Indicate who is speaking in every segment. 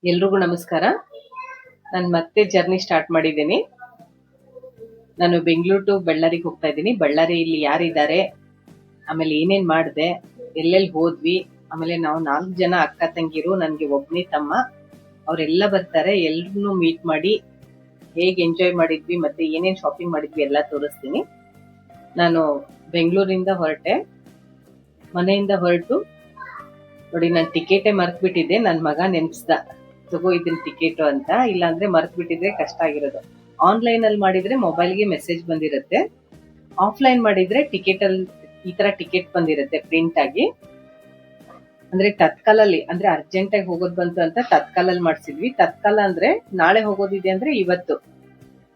Speaker 1: ಎಲ್ರಿಗೂ ನಮಸ್ಕಾರ. ನಾನು ಮತ್ತೆ ಜರ್ನಿ ಸ್ಟಾರ್ಟ್ ಮಾಡಿದ್ದೀನಿ. ನಾನು ಬೆಂಗಳೂರು ಟು ಬಳ್ಳಾರಿಗೆ ಹೋಗ್ತಾ ಇದ್ದೀನಿ. ಬಳ್ಳಾರಿಯಲ್ಲಿ ಯಾರಿದ್ದಾರೆ, ಆಮೇಲೆ ಏನೇನ್ ಮಾಡಿದೆ, ಎಲ್ಲೆಲ್ಲಿ ಹೋದ್ವಿ, ಆಮೇಲೆ ನಾವು 4 ಜನ ಅಕ್ಕ ತಂಗಿರು, ನನಗೆ ಒಬ್ಬನೇ ತಮ್ಮ, ಅವರೆಲ್ಲ ಬರ್ತಾರೆ. ಎಲ್ರನ್ನೂ ಮೀಟ್ ಮಾಡಿ ಹೇಗೆ ಎಂಜಾಯ್ ಮಾಡಿದ್ವಿ ಮತ್ತೆ ಏನೇನ್ ಶಾಪಿಂಗ್ ಮಾಡಿದ್ವಿ ಎಲ್ಲ ತೋರಿಸ್ತೀನಿ. ನಾನು ಬೆಂಗಳೂರಿಂದ ಹೊರಟೆ. ಮನೆಯಿಂದ ಹೊರಟು ನೋಡಿ, ನಾನು ಟಿಕೆಟೇ ಮರ್ತ್ಬಿಟ್ಟಿದ್ದೆ. ನನ್ನ ಮಗ ನೆನ್ಸ್ದ, ತಗೋ ಇದನ್ನ ಟಿಕೆಟು ಅಂತ. ಇಲ್ಲಾಂದ್ರೆ ಮರ್ತ್ ಬಿಟ್ಟಿದ್ರೆ ಕಷ್ಟ ಆಗಿರೋದು. ಆನ್ಲೈನ್ ಅಲ್ಲಿ ಮಾಡಿದ್ರೆ ಮೊಬೈಲ್ಗೆ ಮೆಸೇಜ್ ಬಂದಿರುತ್ತೆ, ಆಫ್ಲೈನ್ ಮಾಡಿದ್ರೆ ಟಿಕೆಟ್ ಅಲ್ಲಿ ಈ ತರ ಟಿಕೆಟ್ ಬಂದಿರುತ್ತೆ ಪ್ರಿಂಟ್ ಆಗಿ. ಅಂದ್ರೆ ತತ್ಕಾಲಲ್ಲಿ, ಅಂದ್ರೆ ಅರ್ಜೆಂಟ್ ಆಗಿ ಹೋಗೋದ್ ಬಂತು ಅಂತ ತತ್ಕಾಲಲ್ಲಿ ಮಾಡಿಸಿದ್ವಿ. ತತ್ಕಾಲ ಅಂದ್ರೆ ನಾಳೆ ಹೋಗೋದಿದೆ ಅಂದ್ರೆ ಇವತ್ತು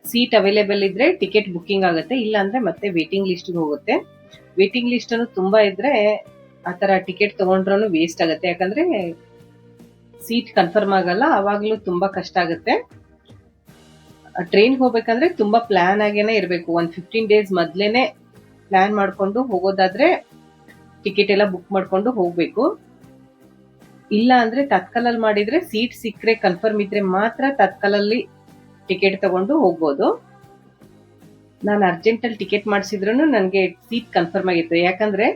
Speaker 1: ಸೀಟ್ ಅವೈಲೇಬಲ್ ಇದ್ರೆ ಟಿಕೆಟ್ ಬುಕ್ಕಿಂಗ್ ಆಗುತ್ತೆ, ಇಲ್ಲ ಅಂದ್ರೆ ಮತ್ತೆ ವೇಟಿಂಗ್ ಲಿಸ್ಟ್ ಹೋಗುತ್ತೆ. ವೇಟಿಂಗ್ ಲಿಸ್ಟ್ ಅನ್ನು ತುಂಬಾ ಇದ್ರೆ ಆತರ ಟಿಕೆಟ್ ತಗೊಂಡ್ರೂ ವೇಸ್ಟ್ ಆಗುತ್ತೆ, ಯಾಕಂದ್ರೆ ಸೀಟ್ ಕನ್ಫರ್ಮ್ ಆಗಲ್ಲ. ಅವಾಗ್ಲೂ ತುಂಬಾ ಕಷ್ಟ ಆಗುತ್ತೆ. ಟ್ರೈನ್ ಹೋಗ್ಬೇಕಂದ್ರೆ ತುಂಬಾ ಪ್ಲಾನ್ ಆಗೇನೆ ಇರಬೇಕು. 15 ಡೇಸ್ ಮೊದ್ಲೇನೆ ಪ್ಲಾನ್ ಮಾಡ್ಕೊಂಡು ಹೋಗೋದಾದ್ರೆ ಟಿಕೆಟ್ ಎಲ್ಲ ಬುಕ್ ಮಾಡ್ಕೊಂಡು ಹೋಗ್ಬೇಕು. ಇಲ್ಲ ಅಂದ್ರೆ ತತ್ಕಾಲಲ್ಲಿ ಮಾಡಿದ್ರೆ ಸೀಟ್ ಸಿಕ್ಕರೆ ಕನ್ಫರ್ಮ್ ಇದ್ರೆ ಮಾತ್ರ ತತ್ಕಾಲಲ್ಲಿ ಟಿಕೆಟ್ ತಗೊಂಡು ಹೋಗ್ಬೋದು. ನಾನು ಅರ್ಜೆಂಟ್ ಅಲ್ಲಿ ಟಿಕೆಟ್ ಮಾಡಿಸಿದ್ರು ನನಗೆ ಸೀಟ್ ಕನ್ಫರ್ಮ್ ಆಗಿತ್ತು, ಯಾಕಂದ್ರೆ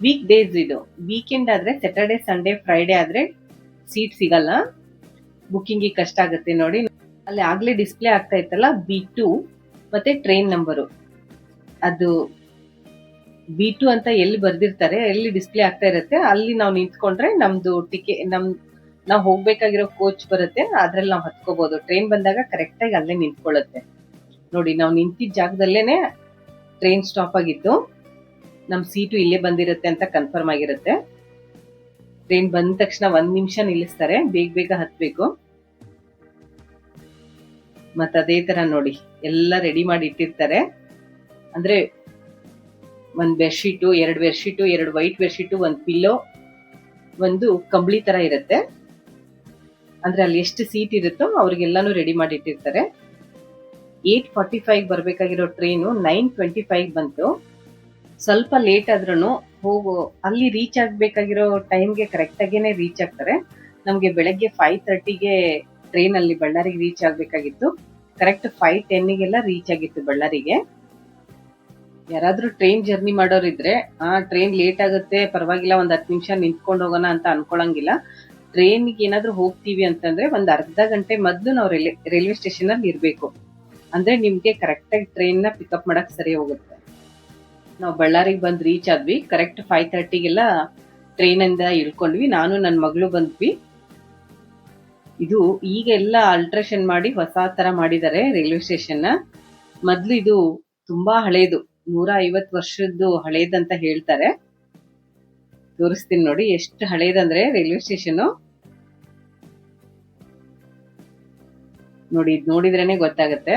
Speaker 1: ವೀಕ್ ಡೇಸ್ ಇದು. ವೀಕೆಂಡ್ ಆದ್ರೆ ಸ್ಯಾಟರ್ಡೆ ಸಂಡೇ ಫ್ರೈಡೆ ಆದ್ರೆ ಸೀಟ್ ಸಿಗಲ್ಲ, ಬುಕ್ಕಿಂಗ್ ಕಷ್ಟ ಆಗುತ್ತೆ. ನೋಡಿ, ಅಲ್ಲಿ ಆಗ್ಲೇ ಡಿಸ್ಪ್ಲೇ ಆಗ್ತಾ ಇತ್ತಲ್ಲ B2 ಮತ್ತೆ ಟ್ರೈನ್ ನಂಬರು. ಅದು B2 ಅಂತ ಎಲ್ಲಿ ಬರ್ದಿರ್ತಾರೆ, ಎಲ್ಲಿ ಡಿಸ್ಪ್ಲೇ ಆಗ್ತಾ ಇರುತ್ತೆ, ಅಲ್ಲಿ ನಾವು ನಿಂತ್ಕೊಂಡ್ರೆ ನಮ್ದು ಟಿಕೆಟ್, ನಾವು ಹೋಗ್ಬೇಕಾಗಿರೋ ಕೋಚ್ ಬರುತ್ತೆ, ಅದ್ರಲ್ಲಿ ನಾವು ಹತ್ಕೋಬಹುದು. ಟ್ರೈನ್ ಬಂದಾಗ ಕರೆಕ್ಟ್ ಆಗಿ ಅಲ್ಲೇ ನಿಂತ್ಕೊಳ್ಳುತ್ತೆ. ನೋಡಿ, ನಾವು ನಿಂತಿದ್ದ ಜಾಗದಲ್ಲೇನೆ ಟ್ರೈನ್ ಸ್ಟಾಪ್ ಆಗಿತ್ತು. ನಮ್ ಸೀಟು ಇಲ್ಲೇ ಬಂದಿರುತ್ತೆ ಅಂತ ಕನ್ಫರ್ಮ್ ಆಗಿರುತ್ತೆ. ಟ್ರೈನ್ ಬಂದ ತಕ್ಷಣ 1 ನಿಮಿಷ ನಿಲ್ಲಿಸ್ತಾರೆ, ಬೇಗ ಬೇಗ ಹತ್ಬೇಕು. ಮತ್ತ ಅದೇ ತರ ನೋಡಿ, ಎಲ್ಲ ರೆಡಿ ಮಾಡಿ ಇಟ್ಟಿರ್ತಾರೆ. ಅಂದ್ರೆ 1 bedsheet, 2 bedsheet, 2 white bedsheet, 1 pillow, ಒಂದು ಕಂಬಳಿ ತರ ಇರುತ್ತೆ. ಅಂದ್ರೆ ಅಲ್ಲಿ ಎಷ್ಟು ಸೀಟ್ ಇರುತ್ತೋ ಅವ್ರಿಗೆಲ್ಲಾನು ರೆಡಿ ಮಾಡಿ ಇಟ್ಟಿರ್ತಾರೆ. 8:45 ಬರ್ಬೇಕಾಗಿರೋ ಟ್ರೈನು 9:25 ಬಂತು. ಸ್ವಲ್ಪ ಲೇಟ್ ಆದ್ರೂ ಅಲ್ಲಿ ರೀಚ್ ಆಗ್ಬೇಕಾಗಿರೋ ಟೈಮ್ಗೆ ಕರೆಕ್ಟ್ ಆಗೇನೆ ರೀಚ್ ಆಗ್ತಾರೆ. ನಮ್ಗೆ ಬೆಳಗ್ಗೆ 5:30ಗೆ ಟ್ರೈನ್ ಅಲ್ಲಿ ಬಳ್ಳಾರಿಗೆ ರೀಚ್ ಆಗ್ಬೇಕಾಗಿತ್ತು. ಕರೆಕ್ಟ್ 5:10ಗೆಲ್ಲ ರೀಚ್ ಆಗಿತ್ತು ಬಳ್ಳಾರಿಗೆ. ಯಾರಾದ್ರೂ ಟ್ರೈನ್ ಜರ್ನಿ ಮಾಡೋರಿದ್ರೆ, ಟ್ರೈನ್ ಲೇಟ್ ಆಗುತ್ತೆ ಪರವಾಗಿಲ್ಲ, 10 ನಿಮಿಷ ನಿಂತ್ಕೊಂಡು ಹೋಗೋಣ ಅಂತ ಅನ್ಕೊಳಂಗಿಲ್ಲ. ಟ್ರೈನ್ಗೆ ಏನಾದ್ರೂ ಹೋಗ್ತೀವಿ ಅಂತಂದ್ರೆ ಒಂದ್ ಅರ್ಧ ಗಂಟೆ ಮೊದ್ಲು ನಾವು ರೈಲ್ವೆ ಸ್ಟೇಷನ್ ಅಲ್ಲಿ ಇರ್ಬೇಕು. ಅಂದ್ರೆ ನಿಮ್ಗೆ ಕರೆಕ್ಟ್ ಆಗಿ ಟ್ರೈನ್ ನ ಪಿಕಪ್ ಮಾಡಕ್ ಸರಿ ಹೋಗುತ್ತೆ. ನಾವು ಬಳ್ಳಾರಿಗೆ ಬಂದ್ ರೀಚ್ ಆದ್ವಿ. ಕರೆಕ್ಟ್ 5:30ಗೆಲ್ಲ ಟ್ರೈನ್ ಇಂದ ಇಳ್ಕೊಂಡ್ವಿ. ನಾನು ನನ್ನ ಮಗಳು ಬಂದ್ವಿ. ಇದು ಈಗ ಎಲ್ಲ ಅಲ್ಟ್ರೇಷನ್ ಮಾಡಿ ಹೊಸ ತರ ಮಾಡಿದ್ದಾರೆ ರೈಲ್ವೆ ಸ್ಟೇಷನ್. ಮೊದ್ಲು ಇದು ತುಂಬಾ ಹಳೇದು, 150 ವರ್ಷದ್ದು ಹಳೇದಂತ ಹೇಳ್ತಾರೆ. ತೋರಿಸ್ತೀನಿ ನೋಡಿ ಎಷ್ಟು ಹಳೇದಂದ್ರೆ ರೈಲ್ವೆ ಸ್ಟೇಷನ್. ನೋಡಿ, ಇದು ನೋಡಿದ್ರೇನೆ ಗೊತ್ತಾಗತ್ತೆ.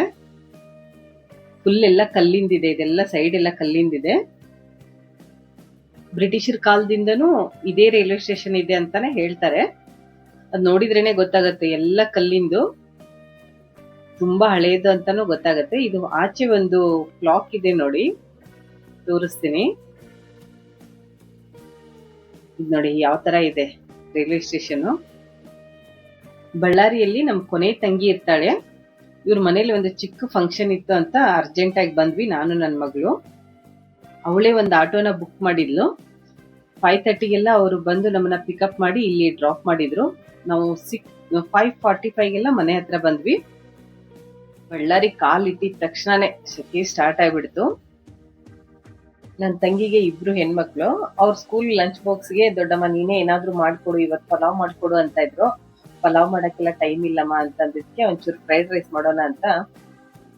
Speaker 1: ಫುಲ್ ಎಲ್ಲ ಕಲ್ಲಿಂದಿದೆ, ಇದೆಲ್ಲ ಸೈಡ್ ಎಲ್ಲ ಕಲ್ಲಿಂದಿದೆ. ಬ್ರಿಟಿಷರ್ ಕಾಲದಿಂದನೂ ಇದೇ ರೈಲ್ವೆ ಸ್ಟೇಷನ್ ಇದೆ ಅಂತಾನೆ ಹೇಳ್ತಾರೆ. ಅದ್ ನೋಡಿದ್ರೇನೆ ಗೊತ್ತಾಗತ್ತೆ, ಎಲ್ಲ ಕಲ್ಲಿಂದು, ತುಂಬಾ ಹಳೇದು ಅಂತಾನು ಗೊತ್ತಾಗತ್ತೆ. ಇದು ಆಚೆ ಒಂದು ಕ್ಲಾಕ್ ಇದೆ ನೋಡಿ, ತೋರಿಸ್ತೀನಿ. ಇದು ನೋಡಿ ಯಾವ ತರ ಇದೆ ರೈಲ್ವೆ ಸ್ಟೇಷನ್. ಬಳ್ಳಾರಿಯಲ್ಲಿ ನಮ್ ಕೊನೆ ತಂಗಿ ಇರ್ತಾಳೆ. ಇವ್ರ ಮನೇಲಿ ಒಂದು ಚಿಕ್ಕ ಫಂಕ್ಷನ್ ಇತ್ತು ಅಂತ ಅರ್ಜೆಂಟ್ ಆಗಿ ಬಂದ್ವಿ, ನಾನು ನನ್ನ ಮಗಳು. ಅವಳೇ ಒಂದು ಆಟೋನ ಬುಕ್ ಮಾಡಿದ್ಲು. 5:30ಗೆಲ್ಲ ಅವರು ಬಂದು ನಮ್ಮನ್ನ ಪಿಕಪ್ ಮಾಡಿ ಇಲ್ಲಿ ಡ್ರಾಪ್ ಮಾಡಿದ್ರು. ನಾವು 5:45ಗೆಲ್ಲ ಮನೆ ಹತ್ರ ಬಂದ್ವಿ. ಬಳ್ಳಾರಿ ಕಾಲ್ ಇಟ್ಟಿದ ತಕ್ಷಣನೇ ಸೆಕೆ ಸ್ಟಾರ್ಟ್ ಆಗ್ಬಿಡ್ತು. ನನ್ನ ತಂಗಿಗೆ 2 ಹೆಣ್ಮಕ್ಳು. ಅವ್ರ ಸ್ಕೂಲ್ ಲಂಚ್ ಬಾಕ್ಸ್ಗೆ ದೊಡ್ಡಮ್ಮ ನೀನೇ ಏನಾದ್ರೂ ಮಾಡ್ಕೊಡು, ಇವತ್ತು ಪಲಾವ್ ಮಾಡ್ಕೊಡು ಅಂತ ಇದ್ರು. ಪಲಾವ್ ಮಾಡಕ್ಕೆಲ್ಲ ಟೈಮ್ ಇಲ್ಲಮ್ಮ ಅಂತಂದಿದ್ಕೆ ಒಂಚೂರು ಫ್ರೈಡ್ ರೈಸ್ ಮಾಡೋಣ ಅಂತ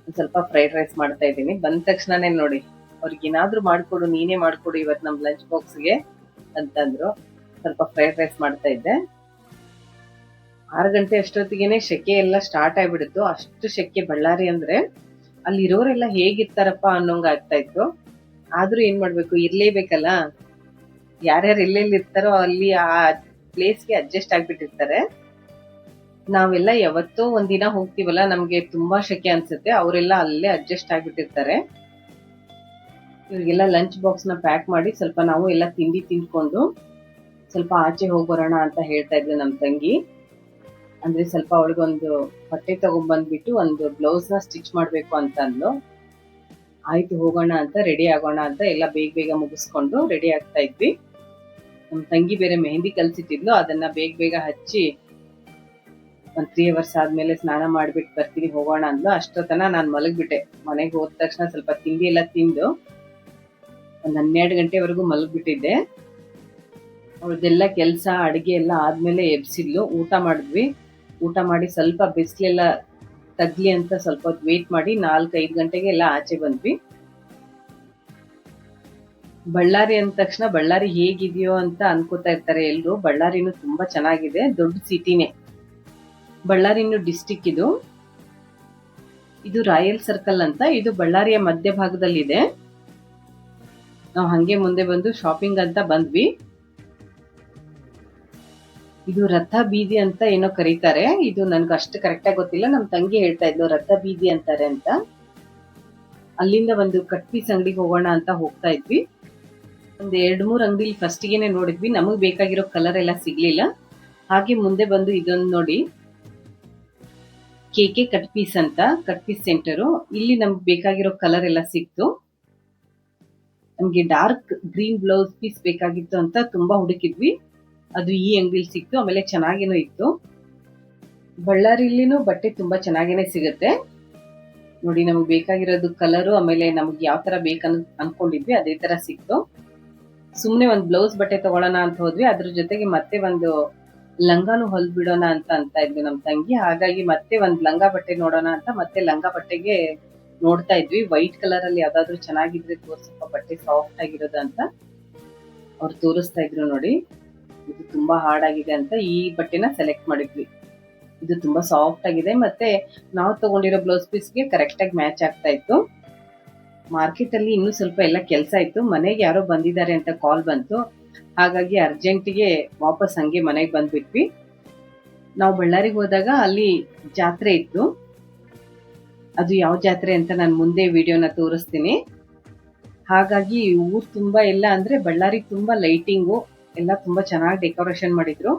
Speaker 1: ಒಂದ್ ಸ್ವಲ್ಪ ಫ್ರೈಡ್ ರೈಸ್ ಮಾಡ್ತಾ ಇದ್ದೀನಿ. ಬಂದ ತಕ್ಷಣನೇ ನೋಡಿ, ಅವ್ರಿಗೆ ಏನಾದ್ರೂ ಮಾಡ್ಕೊಡು, ನೀನೇ ಮಾಡ್ಕೊಡು ಇವತ್ತು ನಮ್ ಲಂಚ್ ಬಾಕ್ಸ್ಗೆ ಅಂತಂದ್ರು. ಸ್ವಲ್ಪ ಫ್ರೈಡ್ ರೈಸ್ ಮಾಡ್ತಾ ಇದ್ದೆ. 6 ಗಂಟೆ ಅಷ್ಟೊತ್ತಿಗೆನೆ ಶೆಕೆ ಎಲ್ಲ ಸ್ಟಾರ್ಟ್ ಆಗ್ಬಿಡುತ್ತು. ಅಷ್ಟು ಶೆಕೆ ಬಳ್ಳಾರಿ ಅಂದ್ರೆ. ಅಲ್ಲಿ ಇರೋರೆಲ್ಲ ಹೇಗಿರ್ತಾರಪ್ಪ ಅನ್ನೋಂಗ ಆಗ್ತಾ ಇತ್ತು. ಆದ್ರೂ ಏನ್ ಮಾಡ್ಬೇಕು, ಇರ್ಲೇಬೇಕಲ್ಲ. ಯಾರ್ಯಾರು ಎಲ್ಲೆಲ್ಲಿ ಇರ್ತಾರೋ ಅಲ್ಲಿ ಆ ಪ್ಲೇಸ್ಗೆ ಅಡ್ಜಸ್ಟ್ ಆಗ್ಬಿಟ್ಟಿರ್ತಾರೆ. ನಾವೆಲ್ಲ ಯಾವತ್ತೋ ಒಂದಿನ ಹೋಗ್ತೀವಲ್ಲ, ನಮ್ಗೆ ತುಂಬಾ ಶೆಕೆ ಅನ್ಸುತ್ತೆ. ಅವರೆಲ್ಲ ಅಲ್ಲೇ ಅಡ್ಜಸ್ಟ್ ಆಗ್ಬಿಟ್ಟಿರ್ತಾರೆ. ಇವ್ರಿಗೆಲ್ಲ ಲಂಚ್ ಬಾಕ್ಸ್ ನ ಪ್ಯಾಕ್ ಮಾಡಿ ಸ್ವಲ್ಪ ನಾವು ಎಲ್ಲ ತಿಂಡಿ ತಿನ್ಕೊಂಡು ಸ್ವಲ್ಪ ಆಚೆ ಹೋಗ್ಬರೋಣ ಅಂತ ಹೇಳ್ತಾ ಇದ್ಲು ನಮ್ ತಂಗಿ. ಅಂದ್ರೆ ಸ್ವಲ್ಪ ಅವಳಿಗೊಂದು ಬಟ್ಟೆ ತಗೊಂಡ್ಬಂದ್ಬಿಟ್ಟು ಒಂದು ಬ್ಲೌಸ್ ನ ಸ್ಟಿಚ್ ಮಾಡ್ಬೇಕು ಅಂತ ಅಂದ್ಲು. ಆಯ್ತು ಹೋಗೋಣ ಅಂತ ರೆಡಿ ಆಗೋಣ ಅಂತ ಎಲ್ಲ ಬೇಗ ಬೇಗ ಮುಗಿಸ್ಕೊಂಡು ರೆಡಿ ಆಗ್ತಾ ಇದ್ವಿ. ನಮ್ ತಂಗಿ ಬೇರೆ ಮೆಹಂದಿ ಕಲ್ಸಿಟ್ಟಿದ್ಲು, ಅದನ್ನ ಬೇಗ ಬೇಗ ಹಚ್ಚಿ ಒಂದ್ 3 ಅವರ್ಸ್ ಆದ್ಮೇಲೆ ಸ್ನಾನ ಮಾಡ್ಬಿಟ್ಟು ಬರ್ತೀನಿ ಹೋಗೋಣ ಅಂದ್ಲು. ಅಷ್ಟೊತ್ತನ ನಾನ್ ಮಲಗ್ಬಿಟ್ಟೆ. ಮನೆಗೆ ಹೋದ ತಕ್ಷಣ ಸ್ವಲ್ಪ ತಿಂಡಿ ಎಲ್ಲ ತಿಂದು ಒಂದ್ 12 ಗಂಟೆವರೆಗೂ ಮಲಗ್ಬಿಟ್ಟಿದ್ದೆ. ಅವ್ರದ್ದೆಲ್ಲ ಕೆಲ್ಸ ಅಡಿಗೆ ಎಲ್ಲ ಆದ್ಮೇಲೆ ಎಬ್ಸಿದ್ಲು. ಊಟ ಮಾಡಿದ್ವಿ. ಊಟ ಮಾಡಿ ಸ್ವಲ್ಪ ಬಿಸಿಲೆಲ್ಲ ತಗ್ಲಿ ಅಂತ ಸ್ವಲ್ಪ ಹೊತ್ತು ವೇಟ್ ಮಾಡಿ 4-5 ಗಂಟೆಗೆ ಎಲ್ಲ ಆಚೆ ಬಂದ್ವಿ. ಬಳ್ಳಾರಿ ಅಂದ ತಕ್ಷಣ ಬಳ್ಳಾರಿ ಹೇಗಿದೆಯೋ ಅಂತ ಅನ್ಕೋತಾ ಇರ್ತಾರೆ ಎಲ್ರು. ಬಳ್ಳಾರಿನೂ ತುಂಬಾ ಚೆನ್ನಾಗಿದೆ, ದೊಡ್ಡ ಸಿಟಿನೇ. ಬಳ್ಳಾರಿನೂ ಡಿಸ್ಟಿಕ್ ಇದು ರಾಯಲ್ ಸರ್ಕಲ್ ಅಂತ. ಇದು ಬಳ್ಳಾರಿಯ ಮಧ್ಯಭಾಗದಲ್ಲಿದೆ. ನಾವು ಹಂಗೆ ಮುಂದೆ ಬಂದು ಶಾಪಿಂಗ್ ಅಂತ ಬಂದ್ವಿ. ಇದು ರಥ ಬೀದಿ ಅಂತ ಏನೋ ಕರೀತಾರೆ. ಇದು ನನ್ಗೆ ಅಷ್ಟು ಕರೆಕ್ಟ್ ಆಗಿ ಗೊತ್ತಿಲ್ಲ. ನಮ್ ತಂಗಿ ಹೇಳ್ತಾ ಇದ್ಲು ರಥ ಬೀದಿ ಅಂತಾರೆ ಅಂತ. ಅಲ್ಲಿಂದ ಒಂದು ಕಟ್ ಪೀಸ್ ಅಂಗಡಿಗೆ ಹೋಗೋಣ ಅಂತ ಹೋಗ್ತಾ ಇದ್ವಿ. ಒಂದ್ 2-3 ಅಂಗಡಿ ಫಸ್ಟಿಗೆನೆ ನೋಡಿದ್ವಿ. ನಮಗ್ ಬೇಕಾಗಿರೋ ಕಲರ್ ಎಲ್ಲ ಸಿಗ್ಲಿಲ್ಲ. ಹಾಗೆ ಮುಂದೆ ಬಂದು ಇದೊಂದು ನೋಡಿ, KK ಕಟ್ ಪೀಸ್ ಅಂತ, ಕಟ್ ಪೀಸ್ ಸೆಂಟರು. ಇಲ್ಲಿ ನಮ್ಗೆ ಬೇಕಾಗಿರೋ ಕಲರ್ ಎಲ್ಲ ಸಿಕ್ತು. ನಮ್ಗೆ ಡಾರ್ಕ್ ಗ್ರೀನ್ ಬ್ಲೌಸ್ ಪೀಸ್ ಬೇಕಾಗಿತ್ತು ಅಂತ ತುಂಬಾ ಹುಡುಕಿದ್ವಿ. ಅದು ಈ ಅಂಗಡಿಲಿ ಸಿಕ್ತು. ಆಮೇಲೆ ಚೆನ್ನಾಗೇನೋ ಇತ್ತು. ಬಳ್ಳಾರಿಲಿನೂ ಬಟ್ಟೆ ತುಂಬಾ ಚೆನ್ನಾಗೇನೆ ಸಿಗುತ್ತೆ ನೋಡಿ. ನಮ್ಗೆ ಬೇಕಾಗಿರೋದು ಕಲರು, ಆಮೇಲೆ ನಮ್ಗೆ ಯಾವ ತರ ಅನ್ಕೊಂಡಿದ್ವಿ ಅದೇ ತರ ಸಿಕ್ತು. ಸುಮ್ನೆ ಒಂದ್ ಬ್ಲೌಸ್ ಬಟ್ಟೆ ತಗೊಳ್ಳೋಣ ಅಂತ ಹೋದ್ವಿ. ಅದ್ರ ಜೊತೆಗೆ ಮತ್ತೆ ಒಂದು ಲಂಗಾನು ಹೊಲ್ದ್ ಬಿಡೋಣ ಅಂತ ಇದ್ವಿ ನಮ್ ತಂಗಿ. ಹಾಗಾಗಿ ಮತ್ತೆ ಒಂದ್ ಲಂಗ ಬಟ್ಟೆ ನೋಡೋಣ ಅಂತ ಮತ್ತೆ ಲಂಗ ಬಟ್ಟೆಗೆ ನೋಡ್ತಾ ಇದ್ವಿ. ವೈಟ್ ಕಲರ್ ಅಲ್ಲಿ ಯಾವ್ದಾದ್ರು ಚೆನ್ನಾಗಿದ್ರೆ ತೋರ್ಸಪ್ಪ, ಬಟ್ಟೆ ಸಾಫ್ಟ್ ಆಗಿರೋದು ಅಂತ ಅವ್ರು ತೋರಿಸ್ತಾ ಇದ್ರು ನೋಡಿ. ಇದು ತುಂಬಾ ಹಾರ್ಡ್ ಆಗಿದೆ ಅಂತ ಈ ಬಟ್ಟೆನ ಸೆಲೆಕ್ಟ್ ಮಾಡಿದ್ವಿ. ಇದು ತುಂಬಾ ಸಾಫ್ಟ್ ಆಗಿದೆ, ಮತ್ತೆ ನಾವು ತಗೊಂಡಿರೋ ಬ್ಲೌಸ್ ಪೀಸ್ಗೆ ಕರೆಕ್ಟ್ ಆಗಿ ಮ್ಯಾಚ್ ಆಗ್ತಾ ಇತ್ತು. ಮಾರ್ಕೆಟ್ ಅಲ್ಲಿ ಇನ್ನೂ ಸ್ವಲ್ಪ ಎಲ್ಲ ಕೆಲಸ ಇತ್ತು. ಮನೆಗೆ ಯಾರೋ ಬಂದಿದ್ದಾರೆ ಅಂತ ಕಾಲ್ ಬಂತು. ಹಾಗಾಗಿ ಅರ್ಜೆಂಟಿಗೆ ವಾಪಸ್ ಹಂಗೆ ಮನೆಗೆ ಬಂದ್ಬಿಟ್ವಿ. ನಾವು ಬಳ್ಳಾರಿಗೆ ಹೋದಾಗ ಅಲ್ಲಿ ಜಾತ್ರೆ ಇತ್ತು. ಅದು ಯಾವ ಜಾತ್ರೆ ಅಂತ ನಾನು ಮುಂದೆ ವಿಡಿಯೋನ ತೋರಿಸ್ತೀನಿ. ಹಾಗಾಗಿ ಊರ್ ತುಂಬಾ ಎಲ್ಲ ಅಂದ್ರೆ ಬಳ್ಳಾರಿ ತುಂಬಾ ಲೈಟಿಂಗು ಎಲ್ಲ ತುಂಬಾ ಚೆನ್ನಾಗಿ ಡೆಕೋರೇಷನ್ ಮಾಡಿದ್ರು.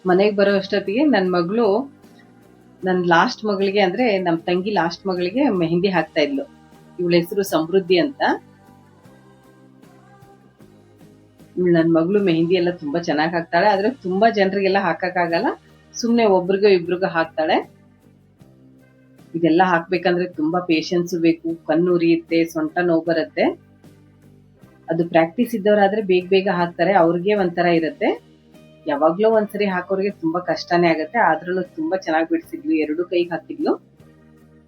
Speaker 1: ಮನೆಗೆ ಬರೋ ಅಷ್ಟೊತ್ತಿಗೆ ನನ್ನ ಲಾಸ್ಟ್ ಮಗಳಿಗೆ ಅಂದ್ರೆ ನಮ್ ತಂಗಿ ಲಾಸ್ಟ್ ಮಗಳಿಗೆ ಮೆಹಂದಿ ಹಾಕ್ತಾ ಇದ್ಲು. ಇವಳ ಹೆಸರು ಸಮೃದ್ಧಿ ಅಂತ. ನನ್ ಮಗಳು ಮೆಹಂದಿ ಎಲ್ಲ ತುಂಬಾ ಚೆನ್ನಾಗಿ ಹಾಕ್ತಾಳೆ. ಆದ್ರೆ ತುಂಬಾ ಜನರಿಗೆಲ್ಲ ಹಾಕಕ್ಕಾಗಲ್ಲ, ಸುಮ್ನೆ ಒಬ್ರಿಗೋ ಇಬ್ರಿಗೋ ಹಾಕ್ತಾಳೆ. ಇದೆಲ್ಲ ಹಾಕ್ಬೇಕಂದ್ರೆ ತುಂಬಾ ಪೇಶನ್ಸ್ ಬೇಕು. ಕಣ್ಣು ಉರಿಯುತ್ತೆ, ಸೊಂಟ ನೋವು ಬರುತ್ತೆ. ಅದು ಪ್ರಾಕ್ಟೀಸ್ ಇದ್ದವರಾದ್ರೆ ಬೇಗ ಬೇಗ ಹಾಕ್ತಾರೆ. ಅವ್ರಿಗೆ ಒಂಥರ ಇರುತ್ತೆ. ಯಾವಾಗ್ಲೋ ಒಂದ್ಸರಿ ಹಾಕೋರಿಗೆ ತುಂಬಾ ಕಷ್ಟನೇ ಆಗತ್ತೆ. ಆದ್ರೂ ತುಂಬಾ ಚೆನ್ನಾಗಿ ಬಿಡಿಸಿದ್ಲು. 2 ಕೈಗೆ ಹಾಕಿದ್ಲು.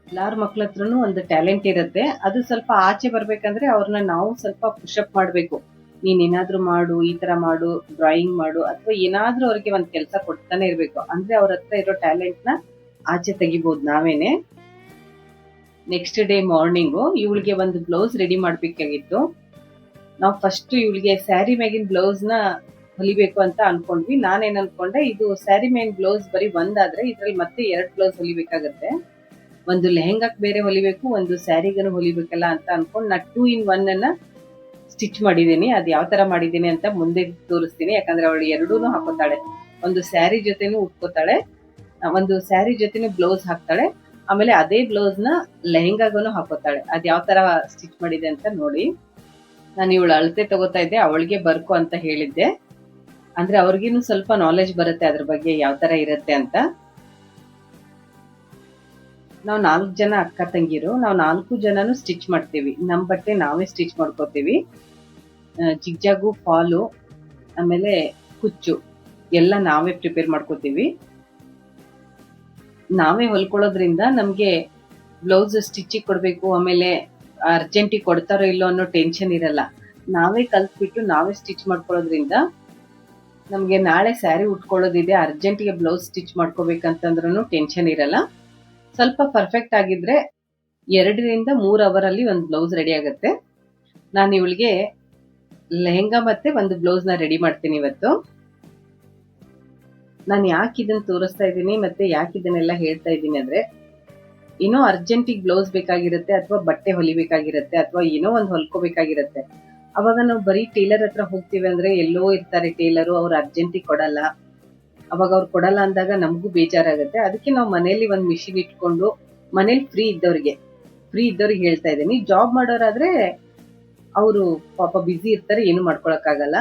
Speaker 1: ಎಲ್ಲಾರ ಮಕ್ಳ ಹತ್ರನು ಒಂದು ಟ್ಯಾಲೆಂಟ್ ಇರುತ್ತೆ. ಅದು ಸ್ವಲ್ಪ ಆಚೆ ಬರ್ಬೇಕಂದ್ರೆ ಅವ್ರನ್ನ ನಾವು ಸ್ವಲ್ಪ ಪುಷಪ್ ಮಾಡ್ಬೇಕು. ನೀನ್ ಏನಾದ್ರೂ ಮಾಡು, ಈ ತರ ಮಾಡು, ಡ್ರಾಯಿಂಗ್ ಮಾಡು, ಅಥವಾ ಏನಾದ್ರೂ ಅವ್ರಿಗೆ ಒಂದ್ ಕೆಲಸ ಕೊಡ್ತಾನೆ ಇರ್ಬೇಕು. ಅಂದ್ರೆ ಅವ್ರ ಹತ್ರ ಇರೋ ಟ್ಯಾಲೆಂಟ್ ನ ಆಚೆ ತೆಗಿಬಹುದು ನಾವೇನೆ. ನೆಕ್ಸ್ಟ್ ಡೇ ಮಾರ್ನಿಂಗು ಇವಳಿಗೆ ಒಂದು ಬ್ಲೌಸ್ ರೆಡಿ ಮಾಡ್ಬೇಕಾಗಿತ್ತು. ನಾವು ಫಸ್ಟ್ ಇವಳಿಗೆ ಸ್ಯಾರಿ ಮೇಗಿನ ಬ್ಲೌಸ್ ನ ಹೊಲಿಬೇಕು ಅಂತ ಅನ್ಕೊಂಡ್ವಿ. ನಾನೇನ್ ಅನ್ಕೊಂಡೆ, ಇದು ಸ್ಯಾರಿ ಮೇಗಿನ ಬ್ಲೌಸ್ ಬರೀ ಒಂದಾದ್ರೆ ಇದ್ರಲ್ಲಿ ಮತ್ತೆ 2 ಬ್ಲೌಸ್ ಹೊಲಿಬೇಕಾಗತ್ತೆ. ಒಂದು ಲೆಹೆಂಗಾಕ್ ಬೇರೆ ಹೊಲಿಬೇಕು, ಒಂದು ಸ್ಯಾರಿಗನು ಹೊಲಿಬೇಕಲ್ಲ ಅಂತ ಅನ್ಕೊಂಡು ನಾ 2 in 1 ಅನ್ನ ಸ್ಟಿಚ್ ಮಾಡಿದೀನಿ. ಅದ್ ಯಾವ ತರ ಮಾಡಿದೀನಿ ಅಂತ ಮುಂದೆ ತೋರಿಸ್ತೀನಿ. ಯಾಕಂದ್ರೆ ಅವಳು 2 ಹಾಕೋತಾಳೆ. ಒಂದು ಸ್ಯಾರಿ ಜೊತೆನೂ ಉಟ್ಕೋತಾಳೆ, ಒಂದು ಸ್ಯಾರಿ ಜೊತೆನೂ ಬ್ಲೌಸ್ ಹಾಕ್ತಾಳೆ. ಆಮೇಲೆ ಅದೇ ಬ್ಲೌಸ್ ನ ಲೆಹೆಂಗಾಗನು ಹಾಕೋತಾಳೆ. ಅದ್ ಯಾವ ತರ ಸ್ಟಿಚ್ ಮಾಡಿದೆ ಅಂತ ನೋಡಿ. ನಾನು ಇವಳು ಅಳತೆ ತಗೋತಾ ಇದ್ದೆ, ಅವಳಿಗೆ ಬರ್ಕೊ ಅಂತ ಹೇಳಿದ್ದೆ. ಅಂದ್ರೆ ಅವ್ರಿಗಿನ್ನು ಸ್ವಲ್ಪ ನಾಲೆಜ್ ಬರುತ್ತೆ ಅದ್ರ ಬಗ್ಗೆ ಯಾವ ತರ ಇರುತ್ತೆ ಅಂತ. ನಾವು 4 ಜನ ಅಕ್ಕ ತಂಗಿರು. ನಾವು 4 ಜನನು ಸ್ಟಿಚ್ ಮಾಡ್ತೀವಿ. ನಮ್ ಬಟ್ಟೆ ನಾವೇ ಸ್ಟಿಚ್ ಮಾಡ್ಕೋತೀವಿ. ಜಿಗ್ಜಾಗು, ಫಾಲು, ಆಮೇಲೆ ಕುಚ್ಚು ಎಲ್ಲ ನಾವೇ ಪ್ರಿಪೇರ್ ಮಾಡ್ಕೋತೀವಿ. ನಾವೇ ಹೊಲ್ಕೊಳ್ಳೋದ್ರಿಂದ ನಮ್ಗೆ ಬ್ಲೌಸ್ ಸ್ಟಿಚಿಗೆ ಕೊಡ್ಬೇಕು, ಆಮೇಲೆ ಅರ್ಜೆಂಟಿಗೆ ಕೊಡ್ತಾರೋ ಇಲ್ಲೋ ಅನ್ನೋ ಟೆನ್ಷನ್ ಇರಲ್ಲ. ನಾವೇ ಕಲ್ತ್ಬಿಟ್ಟು ನಾವೇ ಸ್ಟಿಚ್ ಮಾಡ್ಕೊಳ್ಳೋದ್ರಿಂದ ನಮ್ಗೆ ನಾಳೆ ಸ್ಯಾರಿ ಉಟ್ಕೊಳ್ಳೋದಿದೆ, ಅರ್ಜೆಂಟಿಗೆ ಬ್ಲೌಸ್ ಸ್ಟಿಚ್ ಮಾಡ್ಕೋಬೇಕಂತಂದ್ರೂ ಟೆನ್ಷನ್ ಇರಲ್ಲ. ಸ್ವಲ್ಪ ಪರ್ಫೆಕ್ಟ್ ಆಗಿದ್ರೆ 2-3 ಅವರಲ್ಲಿ ಒಂದು ಬ್ಲೌಸ್ ರೆಡಿ ಆಗುತ್ತೆ. ನಾನು ಇವಳಿಗೆ ಲೆಹೆಂಗಾ ಮತ್ತೆ ಒಂದು ಬ್ಲೌಸ್ ನ ರೆಡಿ ಮಾಡ್ತೀನಿ ಇವತ್ತು. ನಾನು ಯಾಕೆ ಇದನ್ನ ತೋರಿಸ್ತಾ ಇದ್ದೀನಿ ಮತ್ತೆ ಯಾಕೆ ಇದನ್ನೆಲ್ಲ ಹೇಳ್ತಾ ಇದ್ದೀನಿ ಅಂದ್ರೆ, ಏನೋ ಅರ್ಜೆಂಟಿಗೆ ಬ್ಲೌಸ್ ಬೇಕಾಗಿರುತ್ತೆ, ಅಥವಾ ಬಟ್ಟೆ ಹೊಲಿಬೇಕಾಗಿರುತ್ತೆ, ಅಥವಾ ಏನೋ ಒಂದು ಹೊಲ್ಕೋಬೇಕಾಗಿರುತ್ತೆ. ಅವಾಗ ನಾವು ಬರೀ ಟೇಲರ್ ಹತ್ರ ಹೋಗ್ತೀವಿ ಅಂದ್ರೆ ಎಲ್ಲೋ ಇರ್ತಾರೆ ಟೇಲರು, ಅವ್ರು ಅರ್ಜೆಂಟಿಗೆ ಕೊಡಲ್ಲ. ಅವಾಗ ಅವ್ರು ಕೊಡಲ್ಲ ಅಂದಾಗ ನಮಗೂ ಬೇಜಾರಾಗುತ್ತೆ. ಅದಕ್ಕೆ ನಾವು ಮನೇಲಿ ಒಂದು ಮಿಷಿನ್ ಇಟ್ಕೊಂಡು ಮನೇಲಿ ಫ್ರೀ ಇದ್ದವ್ರಿಗೆ ಹೇಳ್ತಾ ಇದ್ದೀನಿ. ಜಾಬ್ ಮಾಡೋರಾದ್ರೆ ಅವರು ಪಾಪ ಬ್ಯುಸಿ ಇರ್ತಾರೆ, ಏನು ಮಾಡ್ಕೊಳಕ್ಕಾಗಲ್ಲ.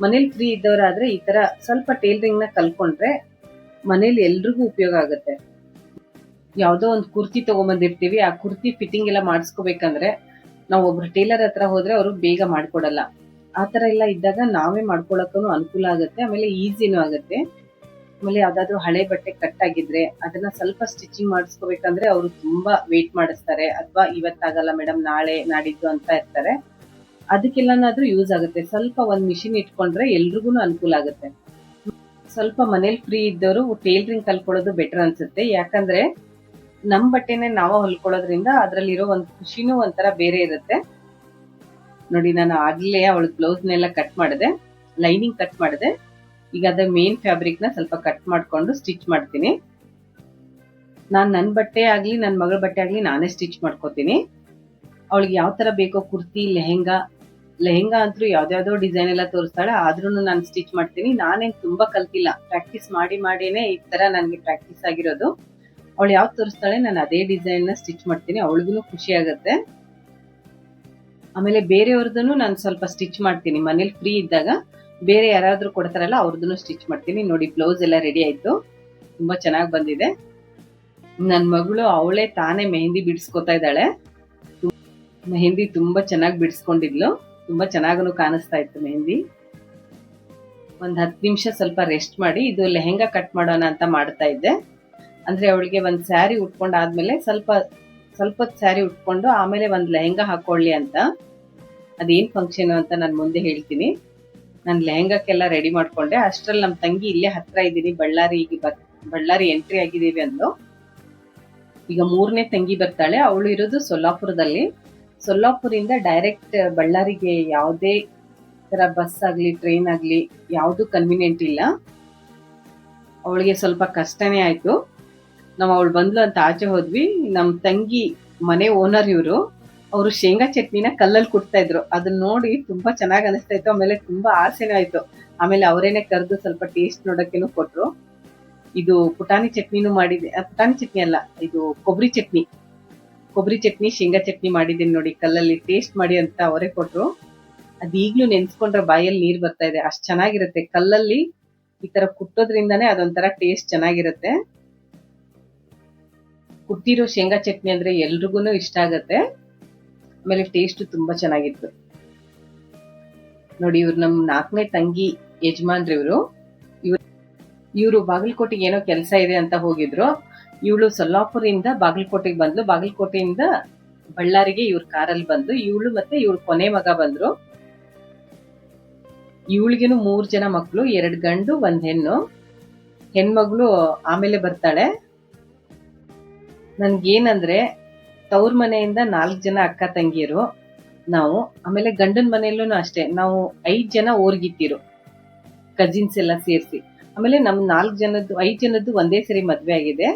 Speaker 1: ಮನೇಲಿ ಫ್ರೀ ಇದ್ದವರಾದ್ರೆ ಈ ತರ ಸ್ವಲ್ಪ ಟೈಲರಿಂಗ್ ನ ಕಲ್ಕೊಂಡ್ರೆ ಮನೇಲಿ ಎಲ್ರಿಗೂ ಉಪಯೋಗ ಆಗುತ್ತೆ. ಯಾವ್ದೋ ಒಂದು ಕುರ್ತಿ ತಗೊಂಬಂದಿರ್ತೀವಿ, ಆ ಕುರ್ತಿ ಫಿಟ್ಟಿಂಗ್ ಎಲ್ಲ ಮಾಡಿಸ್ಕೋಬೇಕಂದ್ರೆ ನಾವು ಒಬ್ರು ಟೈಲರ್ ಹತ್ರ ಹೋದ್ರೆ ಅವರು ಬೇಗ ಮಾಡ್ಕೊಡಲ್ಲ. ಆ ತರ ಎಲ್ಲ ಇದ್ದಾಗ ನಾವೇ ಮಾಡ್ಕೊಳಕ್ಕೂ ಅನುಕೂಲ ಆಗುತ್ತೆ, ಆಮೇಲೆ ಈಸಿನೂ ಆಗುತ್ತೆ. ಆಮೇಲೆ ಯಾವ್ದಾದ್ರು ಹಳೆ ಬಟ್ಟೆ ಕಟ್ ಆಗಿದ್ರೆ ಅದನ್ನ ಸ್ವಲ್ಪ ಸ್ಟಿಚಿಂಗ್ ಮಾಡಿಸ್ಕೋಬೇಕಂದ್ರೆ ಅವರು ತುಂಬಾ ವೇಟ್ ಮಾಡಿಸ್ತಾರೆ, ಅಥವಾ ಇವತ್ತಾಗಲ್ಲ ಮೇಡಮ್ ನಾಳೆ ನಾಡಿದ್ದು ಅಂತ ಇರ್ತಾರೆ. ಅದಕ್ಕೆಲ್ಲನಾದ್ರೂ ಯೂಸ್ ಆಗುತ್ತೆ. ಸ್ವಲ್ಪ ಒಂದ್ ಮಿಷಿನ್ ಇಟ್ಕೊಂಡ್ರೆ ಎಲ್ರಿಗೂ ಅನುಕೂಲ ಆಗುತ್ತೆ. ಸ್ವಲ್ಪ ಮನೇಲಿ ಫ್ರೀ ಇದ್ದವರು ಟೈಲರಿಂಗ್ ಕಲ್ಕೊಳ್ಳೋದು ಬೆಟರ್ ಅನ್ಸುತ್ತೆ. ಯಾಕಂದ್ರೆ ನಮ್ ಬಟ್ಟೆನೆ ನಾವ ಹೊಲ್ಕೊಳ್ಳೋದ್ರಿಂದ ಅದ್ರಲ್ಲಿರೋ ಒಂದ್ ಖುಷಿನೂ ಒಂಥರ ಬೇರೆ ಇರುತ್ತೆ. ನೋಡಿ, ನಾನು ಆಗ್ಲೇ ಅವಳ ಬ್ಲೌಸ್ನೆಲ್ಲ ಕಟ್ ಮಾಡಿದೆ, ಲೈನಿಂಗ್ ಕಟ್ ಮಾಡಿದೆ. ಈಗ ಅದ್ರ ಮೇನ್ ಫ್ಯಾಬ್ರಿಕ್ ನ ಸ್ವಲ್ಪ ಕಟ್ ಮಾಡ್ಕೊಂಡು ಸ್ಟಿಚ್ ಮಾಡ್ತೀನಿ. ನನ್ನ ಬಟ್ಟೆ ಆಗ್ಲಿ ನನ್ನ ಮಗಳ ಬಟ್ಟೆ ಆಗ್ಲಿ ನಾನೇ ಸ್ಟಿಚ್ ಮಾಡ್ಕೋತೀನಿ. ಅವಳಿಗೆ ಯಾವ ತರ ಬೇಕೋ ಕುರ್ತಿ, ಲೆಹೆಂಗಾ ಅಂತೂ ಯಾವ್ದಾವ್ದೋ ಡಿಸೈನ್ ಎಲ್ಲ ತೋರಿಸ್ತಾಳೆ, ಆದ್ರೂ ನಾನು ಸ್ಟಿಚ್ ಮಾಡ್ತೀನಿ. ನಾನೇನ್ ತುಂಬಾ ಕಲ್ತಿಲ್ಲ, ಪ್ರಾಕ್ಟೀಸ್ ಮಾಡಿನೇ ಈ ತರ ನನ್ಗೆ ಪ್ರಾಕ್ಟೀಸ್ ಆಗಿರೋದು. ಅವಳು ಯಾವ್ದು ತೋರಿಸ್ತಾಳೆ ನಾನು ಅದೇ ಡಿಸೈನ್ ನ ಸ್ಟಿಚ್ ಮಾಡ್ತೀನಿ, ಅವಳಿಗೂ ಖುಷಿ ಆಗುತ್ತೆ. ಆಮೇಲೆ ಬೇರೆಯವ್ರದನ್ನು ನಾನು ಸ್ವಲ್ಪ ಸ್ಟಿಚ್ ಮಾಡ್ತೀನಿ. ಮನೇಲಿ ಫ್ರೀ ಇದ್ದಾಗ ಬೇರೆ ಯಾರಾದ್ರೂ ಕೊಡ್ತಾರಲ್ಲ ಅವ್ರದನ್ನು ಸ್ಟಿಚ್ ಮಾಡ್ತೀನಿ. ನೋಡಿ, ಬ್ಲೌಸ್ ಎಲ್ಲ ರೆಡಿ ಆಯ್ತು, ತುಂಬಾ ಚೆನ್ನಾಗಿ ಬಂದಿದೆ. ನನ್ ಮಗಳು ಅವಳೇ ತಾನೇ ಮೆಹಂದಿ ಬಿಡಿಸ್ಕೊತಾ ಇದ್ದಾಳೆ. ಮೆಹಂದಿ ತುಂಬಾ ಚೆನ್ನಾಗಿ ಬಿಡಿಸ್ಕೊಂಡಿದ್ಲು, ತುಂಬಾ ಚೆನ್ನಾಗೂ ಕಾಣಿಸ್ತಾ ಇತ್ತು ಮೆಹಂದಿ. ಒಂದ್ 10 ನಿಮಿಷ ಸ್ವಲ್ಪ ರೆಸ್ಟ್ ಮಾಡಿ ಇದು ಲೆಹೆಂಗಾ ಕಟ್ ಮಾಡೋಣ ಅಂತ ಮಾಡ್ತಾ ಇದ್ದೆ. ಅಂದ್ರೆ ಅವಳಿಗೆ ಒಂದ್ ಸ್ಯಾರಿ ಉಟ್ಕೊಂಡಾದ್ಮೇಲೆ ಸ್ವಲ್ಪ ಸ್ಯಾರಿ ಉಟ್ಕೊಂಡು ಆಮೇಲೆ ಒಂದ್ ಲೆಹೆಂಗಾ ಹಾಕೊಳ್ಳಿ ಅಂತ. ಅದೇನ್ ಫಂಕ್ಷನ್ ಅಂತ ನಾನು ಮುಂದೆ ಹೇಳ್ತೀನಿ. ನಾನು ಲೆಹೆಂಗಾಕ್ಕೆಲ್ಲ ರೆಡಿ ಮಾಡ್ಕೊಂಡೆ. ಅಷ್ಟ್ರಲ್ಲಿ ನಮ್ ತಂಗಿ ಇಲ್ಲೇ ಹತ್ರ ಇದ್ದೀನಿ, ಬಳ್ಳಾರಿ ಎಂಟ್ರಿ ಆಗಿದ್ದೀವಿ ಅಂದ್ಲು. ಈಗ 3ನೇ ತಂಗಿ ಬರ್ತಾಳೆ. ಅವಳು ಇರೋದು ಸೊಲ್ಲಾಪುರದಲ್ಲಿ. ಸೊಲ್ಲಾಪುರಿಂದ ಡೈರೆಕ್ಟ್ ಬಳ್ಳಾರಿಗೆ ಯಾವುದೇ ತರ ಬಸ್ ಆಗ್ಲಿ ಟ್ರೈನ್ ಆಗ್ಲಿ ಯಾವ್ದು ಕನ್ವಿನಿಯೆಂಟ್ ಇಲ್ಲ. ಅವಳಿಗೆ ಸ್ವಲ್ಪ ಕಷ್ಟನೇ ಆಯ್ತು. ನಾವು ಅವಳು ಬಂದ್ಲು ಅಂತ ಆಚೆ ಹೋದ್ವಿ. ನಮ್ ತಂಗಿ ಮನೆ ಓನರ್ ಇವರು, ಅವರು ಶೇಂಗಾ ಚಟ್ನಿನ ಕಲ್ಲಲ್ಲಿ ಕುಟ್ತಾ ಇದ್ರು. ಅದನ್ನ ನೋಡಿ ತುಂಬಾ ಚೆನ್ನಾಗಿ ಅನಿಸ್ತಾ ಇತ್ತು, ಆಮೇಲೆ ತುಂಬಾ ಆಸೆನೂ ಆಯ್ತು. ಆಮೇಲೆ ಅವರೇನೆ ಕರೆದು ಸ್ವಲ್ಪ ಟೇಸ್ಟ್ ನೋಡಕ್ಕೇನು ಕೊಟ್ರು. ಇದು ಪುಟಾಣಿ ಚಟ್ನಿನೂ ಮಾಡಿದೆ, ಪುಟಾಣಿ ಚಟ್ನಿ ಅಲ್ಲ, ಇದು ಕೊಬ್ಬರಿ ಚಟ್ನಿ ಶೇಂಗಾ ಚಟ್ನಿ ಮಾಡಿದ್ದೀನಿ ನೋಡಿ ಕಲ್ಲಲ್ಲಿ, ಟೇಸ್ಟ್ ಮಾಡಿ ಅಂತ ಅವರೇ ಕೊಟ್ರು. ಅದ್ ಈಗ್ಲೂ ನೆನ್ಸ್ಕೊಂಡ್ರೆ ಬಾಯಲ್ಲಿ ನೀರ್ ಬರ್ತಾ ಇದೆ, ಅಷ್ಟ್ ಚೆನ್ನಾಗಿರುತ್ತೆ. ಕಲ್ಲಲ್ಲಿ ಈ ತರ ಕುಟ್ಟೋದ್ರಿಂದಾನೇ ಅದೊಂಥರ ಟೇಸ್ಟ್ ಚೆನ್ನಾಗಿರುತ್ತೆ. ಕುಟ್ಟಿರೋ ಶೇಂಗಾ ಚಟ್ನಿ ಅಂದ್ರೆ ಎಲ್ರಿಗೂ ಇಷ್ಟ ಆಗತ್ತೆ. ಆಮೇಲೆ ಟೇಸ್ಟ್ ತುಂಬಾ ಚೆನ್ನಾಗಿತ್ತು. ನೋಡಿ, ಇವ್ರು ನಮ್ 4ನೇ ತಂಗಿ ಯಜಮಾನ್ರಿ. ಇವರು ಬಾಗಲಕೋಟೆಗೆ ಏನೋ ಕೆಲಸ ಇದೆ ಅಂತ ಹೋಗಿದ್ರು. ಇವಳು ಸೊಲ್ಲಾಪುರಿಂದ ಬಾಗಲಕೋಟೆಗೆ ಬಂದ್ಲು. ಬಾಗಲಕೋಟೆಯಿಂದ ಬಳ್ಳಾರಿಗೆ ಇವ್ರ ಕಾರಲ್ಲಿ ಬಂದು, ಇವಳು ಮತ್ತೆ ಇವ್ರ ಕೊನೆ ಮಗ ಬಂದ್ರು. ಇವಳಿಗೇನು 3 ಜನ ಮಕ್ಕಳು, 2 ಗಂಡು 1 ಹೆಣ್ಣು. ಹೆಣ್ಮಗಳು ಆಮೇಲೆ ಬರ್ತಾಳೆ. ನನ್ಗೇನಂದ್ರೆ ತವ್ರ ಮನೆಯಿಂದ 4 ಜನ ಅಕ್ಕ ತಂಗಿಯರು ನಾವು. ಆಮೇಲೆ ಗಂಡನ ಮನೆಯಲ್ಲೂ ಅಷ್ಟೇ, ನಾವು 5 ಜನ ಓರ್ಗಿತ್ತಿರು, ಕಜಿನ್ಸ್ ಎಲ್ಲ ಸೇರಿಸಿ. ಆಮೇಲೆ ನಮ್ 5 ಜನದ್ದು ಒಂದೇ ಸರಿ ಮದ್ವೆ ಆಗಿದೆ.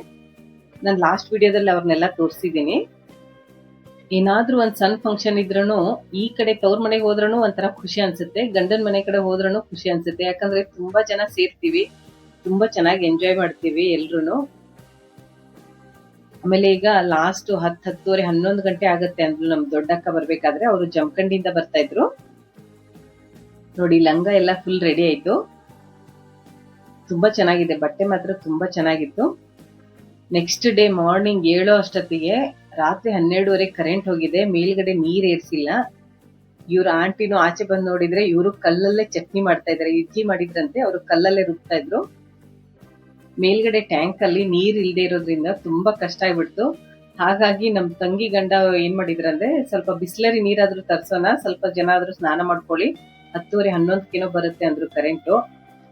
Speaker 1: ನಾನು ಲಾಸ್ಟ್ ವಿಡಿಯೋದಲ್ಲಿ ಅವ್ರನ್ನೆಲ್ಲ ತೋರಿಸಿದೀನಿ. ಏನಾದ್ರೂ ಒಂದ್ ಸಣ್ಣ ಫಂಕ್ಷನ್ ಇದ್ರೂ ಈ ಕಡೆ ತವ್ರ ಮನೆಗೆ ಹೋದ್ರೂ ಒಂಥರ ಖುಷಿ ಅನ್ಸುತ್ತೆ, ಗಂಡನ ಮನೆ ಕಡೆ ಹೋದ್ರೂ ಖುಷಿ ಅನ್ಸುತ್ತೆ. ಯಾಕಂದ್ರೆ ತುಂಬಾ ಜನ ಸೇರ್ತೀವಿ, ತುಂಬಾ ಚೆನ್ನಾಗಿ ಎಂಜಾಯ್ ಮಾಡ್ತೀವಿ ಎಲ್ರು. ಆಮೇಲೆ ಈಗ ಲಾಸ್ಟ್ 10:30 11 ಗಂಟೆ ಆಗತ್ತೆ ಅಂದ್ಲು ನಮ್ ದೊಡ್ಡಕ್ಕ ಬರ್ಬೇಕಾದ್ರೆ. ಅವರು ಜಮಖಂಡಿಯಿಂದ ಬರ್ತಾ ಇದ್ರು. ನೋಡಿ, ಲಂಗ ಎಲ್ಲ ಫುಲ್ ರೆಡಿ ಆಯ್ತು, ತುಂಬಾ ಚೆನ್ನಾಗಿದೆ. ಬಟ್ಟೆ ಮಾತ್ರ ತುಂಬಾ ಚೆನ್ನಾಗಿತ್ತು. ನೆಕ್ಸ್ಟ್ ಡೇ ಮಾರ್ನಿಂಗ್ 7 ಅಷ್ಟೊತ್ತಿಗೆ ರಾತ್ರಿ 12:30 ಕರೆಂಟ್ ಹೋಗಿದೆ. ಮೇಲ್ಗಡೆ ನೀರ್ ಏರ್ಸಿಲ್ಲ. ಇವ್ರ ಆಂಟಿನೂ ಆಚೆ ಬಂದ್ ನೋಡಿದ್ರೆ ಇವರು ಕಲ್ಲಲ್ಲೇ ಚಟ್ನಿ ಮಾಡ್ತಾ ಇದಾರೆ. ಇಡ್ಲಿ ಮಾಡಿದ್ರಂತೆ, ಅವರು ಕಲ್ಲಲ್ಲೇ ರುಬ್ತಾ ಇದ್ರು. ಮೇಲ್ಗಡೆ ಟ್ಯಾಂಕ್ ಅಲ್ಲಿ ನೀರ್ ಇಲ್ದೇ ಇರೋದ್ರಿಂದ ತುಂಬಾ ಕಷ್ಟ ಆಗ್ಬಿಡ್ತು. ಹಾಗಾಗಿ ನಮ್ ತಂಗಿ ಗಂಡ ಏನ್ ಮಾಡಿದ್ರಂದ್ರೆ, ಸ್ವಲ್ಪ ಬಿಸ್ಲರಿ ನೀರಾದ್ರೂ ತರ್ಸೋಣ, ಸ್ವಲ್ಪ ಜನ ಆದ್ರೂ ಸ್ನಾನ ಮಾಡ್ಕೊಳ್ಳಿ, 10:30 11 ಬರುತ್ತೆ ಅಂದ್ರು ಕರೆಂಟು.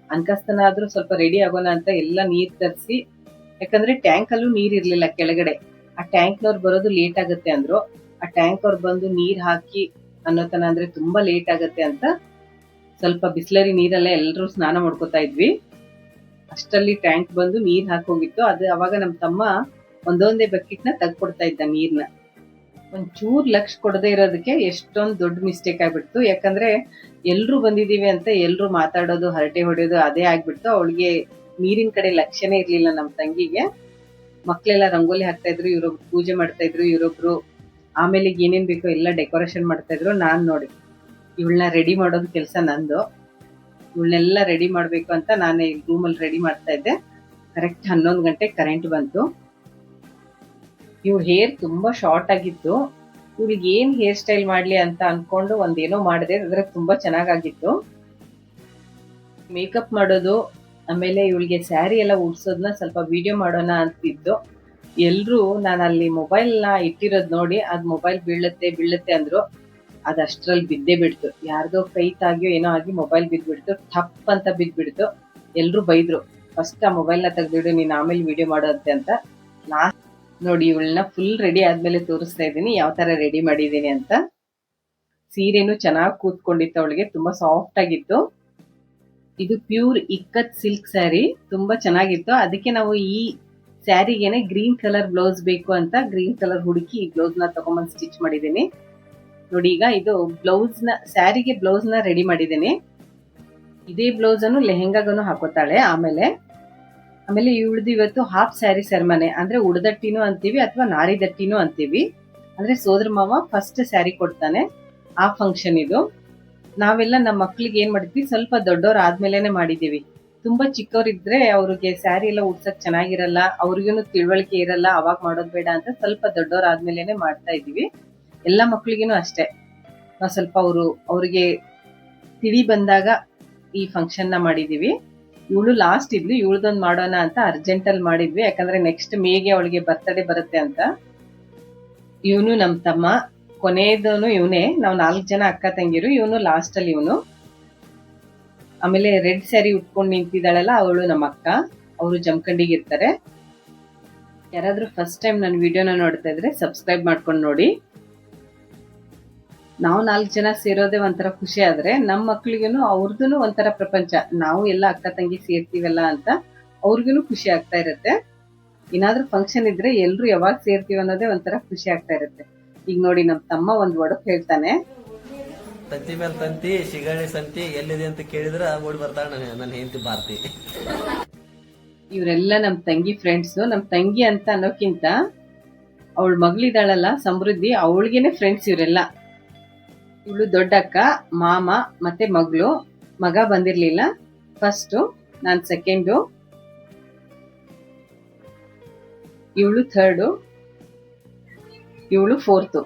Speaker 1: ಅನ್ಕಸ್ತನ ಆದ್ರೂ ಸ್ವಲ್ಪ ರೆಡಿ ಆಗೋಣ ಅಂತ ಎಲ್ಲ ನೀರ್ ತರಿಸಿ. ಯಾಕಂದ್ರೆ ಟ್ಯಾಂಕ್ ಅಲ್ಲೂ ನೀರ್ ಇರ್ಲಿಲ್ಲ ಕೆಳಗಡೆ. ಆ ಟ್ಯಾಂಕ್ನವ್ರು ಬರೋದು ಲೇಟ್ ಆಗುತ್ತೆ ಅಂದ್ರು. ಆ ಟ್ಯಾಂಕ್ ಅವ್ರು ಬಂದು ನೀರ್ ಹಾಕಿ ಅನ್ನೋತನ ಅಂದ್ರೆ ತುಂಬಾ ಲೇಟ್ ಆಗತ್ತೆ ಅಂತ ಸ್ವಲ್ಪ ಬಿಸ್ಲರಿ ನೀರಲ್ಲೇ ಎಲ್ರೂ ಸ್ನಾನ ಮಾಡ್ಕೋತಾ ಇದ್ವಿ. ಅಷ್ಟರಲ್ಲಿ ಟ್ಯಾಂಕ್ ಬಂದು ನೀರ್ ಹಾಕೋಗಿತ್ತು. ಅದು ಅವಾಗ ನಮ್ ತಮ್ಮ ಒಂದೊಂದೇ ಬಕೆಟ್ ನ ತೆಗ್ಕೊಡ್ತಾ ಇದ್ದ ನೀರ್ನ. ಒಂಚೂರ್ ಲಕ್ಷ ಕೊಡದೆ ಇರೋದಕ್ಕೆ ಎಷ್ಟೊಂದ್ ದೊಡ್ಡ ಮಿಸ್ಟೇಕ್ ಆಗ್ಬಿಡ್ತು. ಯಾಕಂದ್ರೆ ಎಲ್ರು ಬಂದಿದೀವಿ ಅಂತ ಎಲ್ರು ಮಾತಾಡೋದು, ಹರಟೆ ಹೊಡೆಯೋದು ಅದೇ ಆಗ್ಬಿಡ್ತು. ಅವಳಿಗೆ ನೀರಿನ ಕಡೆ ಲಕ್ಷ್ಯನೇ ಇರ್ಲಿಲ್ಲ ನಮ್ ತಂಗಿಗೆ. ಮಕ್ಳೆಲ್ಲ ರಂಗೋಲಿ ಹಾಕ್ತಾ ಇದ್ರು, ಇವ್ರೊಬ್ರು ಪೂಜೆ ಮಾಡ್ತಾ ಇದ್ರು, ಇವ್ರೊಬ್ರು ಆಮೇಲೆ ಏನೇನ್ ಬೇಕೋ ಎಲ್ಲ ಡೆಕೋರೇಷನ್ ಮಾಡ್ತಾ ಇದ್ರು. ನಾನ್ ನೋಡಿ ಇವಳನ್ನ ರೆಡಿ ಮಾಡೋದು ಕೆಲಸ ನಂದು. ಇವಳನ್ನೆಲ್ಲ ರೆಡಿ ಮಾಡ್ಬೇಕು ಅಂತ ನಾನೇ ರೂಮಲ್ಲಿ ರೆಡಿ ಮಾಡ್ತಾ ಇದ್ದೆ. ಕರೆಕ್ಟ್ 11 ಗಂಟೆ ಕರೆಂಟ್ ಬಂತು. ಇವ್ಳ ಹೇರ್ ತುಂಬಾ ಶಾರ್ಟ್ ಆಗಿತ್ತು. ಇವ್ಳಿಗೆ ಏನ್ ಹೇರ್ ಸ್ಟೈಲ್ ಮಾಡ್ಲಿ ಅಂತ ಅನ್ಕೊಂಡು ಒಂದೇನೋ ಮಾಡಿದೆ, ಅದ್ರ ತುಂಬಾ ಚೆನ್ನಾಗಾಗಿತ್ತು. ಮೇಕಪ್ ಮಾಡೋದು, ಆಮೇಲೆ ಇವಳಿಗೆ ಸ್ಯಾರಿ ಎಲ್ಲ ಉಡ್ಸೋದನ್ನ ಸ್ವಲ್ಪ ವಿಡಿಯೋ ಮಾಡೋಣ ಅಂತಿದ್ದು. ಎಲ್ರು ನಾನು ಅಲ್ಲಿ ಮೊಬೈಲ್ ನ ಇಟ್ಟಿರೋದ್ ನೋಡಿ ಅದ್ ಮೊಬೈಲ್ ಬೀಳುತ್ತೆ ಅಂದ್ರು. ಅದಷ್ಟ್ರಲ್ಲಿ ಬಿದ್ದೇ ಬಿಡ್ತು. ಯಾರ್ದೋ ಕೈ ತಾಗಿಯೋ ಏನೋ ಆಗಿ ಮೊಬೈಲ್ ಬಿದ್ಬಿಡ್ತು, ಟಪ್ ಅಂತ ಬಿದ್ಬಿಡ್ತು. ಎಲ್ರು ಬೈದ್ರು, ಫಸ್ಟ್ ಆ ಮೊಬೈಲ್ ನ ತೆಗ್ದಿಡು, ನೀನ್ ಆಮೇಲೆ ವಿಡಿಯೋ ಮಾಡೋದಂತೆ ಅಂತ. ಲಾಸ್ಟ್ ನೋಡಿ ಇವಳನ್ನ ಫುಲ್ ರೆಡಿ ಆದ್ಮೇಲೆ ತೋರಿಸ್ತಾ ಇದ್ದೀನಿ ಯಾವ ತರ ರೆಡಿ ಮಾಡಿದೀನಿ ಅಂತ. ಸೀರೆನು ಚೆನ್ನಾಗಿ ಕೂತ್ಕೊಂಡಿತ್ತು, ಅವಳಿಗೆ ತುಂಬಾ ಸಾಫ್ಟ್ ಆಗಿತ್ತು. ಇದು ಪ್ಯೂರ್ ಇಕ್ಕತ್ ಸಿಲ್ಕ್ ಸ್ಯಾರಿ, ತುಂಬಾ ಚೆನ್ನಾಗಿತ್ತು. ಅದಕ್ಕೆ ನಾವು ಈ ಸ್ಯಾರಿಗೆನೆ ಗ್ರೀನ್ ಕಲರ್ ಬ್ಲೌಸ್ ಬೇಕು ಅಂತ ಗ್ರೀನ್ ಕಲರ್ ಹುಡುಕಿ ಈ ಬ್ಲೌಸ್ ನ ತಗೊಂಬಂದ್ ಸ್ಟಿಚ್ ಮಾಡಿದ್ದೀನಿ. ನೋಡಿ ಈಗ ಇದು ಬ್ಲೌಸ್ ನ, ಸ್ಯಾರಿಗೆ ಬ್ಲೌಸ್ ನ ರೆಡಿ ಮಾಡಿದ್ದೀನಿ. ಇದೇ ಬ್ಲೌಸ್ ಅನ್ನು ಲೆಹೆಂಗಾಗನು ಹಾಕೋತಾಳೆ. ಆಮೇಲೆ ಇವಳದು ಇವತ್ತು ಹಾಫ್ ಸ್ಯಾರಿ ಸೆರೆಮನೆ, ಅಂದ್ರೆ ಉಡದಟ್ಟಿನೂ ಅಂತೀವಿ ಅಥವಾ ನಾರಿ ದಟ್ಟಿನೂ ಅಂತೀವಿ. ಅಂದ್ರೆ ಸೋದರ ಮಾವ ಫಸ್ಟ್ ಸ್ಯಾರಿ ಕೊಡ್ತಾನೆ, ಆ ಫಂಕ್ಷನ್ ಇದು. ನಾವೆಲ್ಲ ನಮ್ಮ ಮಕ್ಳಿಗೆ ಏನ್ ಮಾಡಿದ್ವಿ, ಸ್ವಲ್ಪ ದೊಡ್ಡವ್ರ ಆದ್ಮೇಲೆನೆ ಮಾಡಿದೀವಿ. ತುಂಬಾ ಚಿಕ್ಕವರಿದ್ರೆ ಅವ್ರಿಗೆ ಸ್ಯಾರಿ ಎಲ್ಲ ಉಡ್ಸಕ್ ಚೆನ್ನಾಗಿರಲ್ಲ, ಅವ್ರಿಗೂನು ತಿಳುವಳಿಕೆ ಇರಲ್ಲ, ಅವಾಗ ಮಾಡೋದ್ ಬೇಡ ಅಂತ ಸ್ವಲ್ಪ ದೊಡ್ಡವ್ರ ಆದ್ಮೇಲೆನೆ ಮಾಡ್ತಾ ಇದೀವಿ. ಎಲ್ಲ ಮಕ್ಳಿಗೇನು ಅಷ್ಟೇ, ನಾವು ಸ್ವಲ್ಪ ಅವ್ರಿಗೆ ತಿಳಿ ಬಂದಾಗ ಈ ಫಂಕ್ಷನ್ ನ ಮಾಡಿದೀವಿ. ಇವಳು ಲಾಸ್ಟ್ ಇದ್ಲು, ಇವಳದೊಂದು ಮಾಡೋಣ ಅಂತ ಅರ್ಜೆಂಟ್ ಅಲ್ಲಿ ಮಾಡಿದ್ವಿ, ಯಾಕಂದ್ರೆ ನೆಕ್ಸ್ಟ್ ಮೇಗೆ ಅವಳಿಗೆ ಬರ್ತಡೇ ಬರುತ್ತೆ ಅಂತ. ಇವನು ನಮ್ ತಮ್ಮ, ಕೊನೆಯದವನು ಇವನೇ. ನಾವು 4 ಜನ ಅಕ್ಕ ತಂಗಿರು, ಇವನು ಲಾಸ್ಟ್ ಅಲ್ಲಿ ಇವನು. ಆಮೇಲೆ ರೆಡ್ ಸ್ಯಾರಿ ಉಟ್ಕೊಂಡು ನಿಂತಿದ್ದಾಳಲ್ಲ ಅವಳು ನಮ್ಮ ಅಕ್ಕ, ಅವರು ಜಮಖಂಡಿಗೆ ಇರ್ತಾರೆ. ಯಾರಾದ್ರೂ ಫಸ್ಟ್ ಟೈಮ್ ನನ್ನ ವಿಡಿಯೋನ ನೋಡ್ತಾ ಇದ್ರೆ ಸಬ್ಸ್ಕ್ರೈಬ್ ಮಾಡ್ಕೊಂಡು ನೋಡಿ. ನಾವು 4 ಜನ ಸೇರೋದೇ ಒಂಥರ ಖುಷಿ, ಆದ್ರೆ ನಮ್ಮ ಮಕ್ಳಿಗೂನು ಅವ್ರದ್ದು ಒಂಥರ ಪ್ರಪಂಚ. ನಾವು ಎಲ್ಲ ಅಕ್ಕ ತಂಗಿ ಸೇರ್ತೀವಲ್ಲ ಅಂತ ಅವ್ರಿಗೂ ಖುಷಿ ಆಗ್ತಾ ಇರುತ್ತೆ. ಏನಾದ್ರೂ ಫಂಕ್ಷನ್ ಇದ್ರೆ ಎಲ್ರು ಯಾವಾಗ ಸೇರ್ತೀವಿ ಅನ್ನೋದೇ ಒಂಥರ ಖುಷಿ ಆಗ್ತಾ ಇರುತ್ತೆ. ಈಗ ನೋಡಿ ನಮ್ ತಮ್ಮ ಒಂದ್ ಒಡಕ್ ಹೇಳ್ತಾನೆ,
Speaker 2: ತಂತಿ ಮೇಲೆ ತಂತಿ ಸಿಗಣಿ ಸಂತಿ ಎಲ್ಲಿದೆ ಅಂತ ಕೇಳಿದ್ರೆ ಓಡಿ ಬರ್ತಾಳ ನನ್ನ ಹೆಂಡತಿ ಭಾರತಿ.
Speaker 1: ಇವರೆಲ್ಲ ನಮ್ ತಂಗಿ ಫ್ರೆಂಡ್ಸ್. ನಮ್ ತಂಗಿ ಅಂತ ಅನ್ನೋಕ್ಕಿಂತ ಅವಳ ಮಗಳಿದಾಳಲ್ಲ ಸಮೃದ್ಧಿ, ಅವಳಿಗೇನೆ ಫ್ರೆಂಡ್ಸ್ ಇವರೆಲ್ಲ. ಇವಳು ದೊಡ್ಡಕ್ಕ, ಮಾಮ ಮತ್ತೆ ಮಗಳು. ಮಗ ಬಂದಿರ್ಲಿಲ್ಲ, ಫಸ್ಟ್, ನಾನ್ ಸೆಕೆಂಡು, ಇವಳು ಥರ್ಡು, ಇವಳು ಫೋರ್ತು.